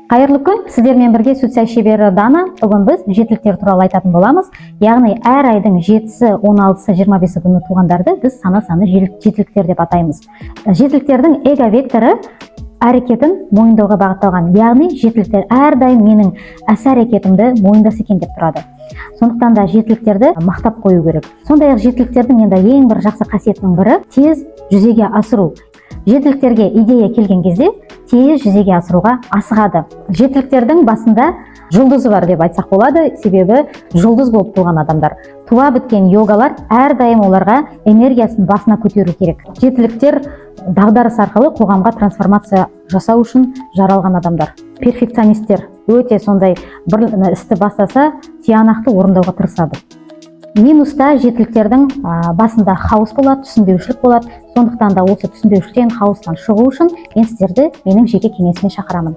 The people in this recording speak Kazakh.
Қайырлы күн, сіздермен бірге Сүтсай шебері Дана. Бүгін біз жетіліктер туралы айтатын боламыз. Яғни әр айдың 7-сі, 16-сы, 25-сі күні туғандарды біз саны жетіліктер деп атаймыз. Жетіліктердің эго векторы әрекетін мойындауға бағытталған. Яғни жетіліктер әрдайым менің іс-әрекетімді мойындаса екен деп тұрады. Сондықтан да жетіліктерді мақтап қою керек. Сондай-ақ жетіліктердің енді ең бір жақсы қасиетінің бірі тез жүзеге асыру. Жетіліктерге идея келген кезде тез жүзеге асыруға асығады. Жетіліктердің басында жұлдызы бар деп айтсақ болады, себебі жұлдыз болып туған адамдар. Туа біткен йогалар әрдайым оларға энергиясын басына көтеру керек. Жетіліктер дағдарыс арқылы қоғамға трансформация жасау үшін жаралған адамдар. Перфекционисттер өте сондай бір істі бастаса, тиянақты орындауға тырысады. Минуста жетіліктердің басында хаос болады, түсінбеушілік болады. Сондықтан да осы түсінбеушіліктен, хаостан шығу үшін мен сіздерді менің жеке кеңесіме шақырамын.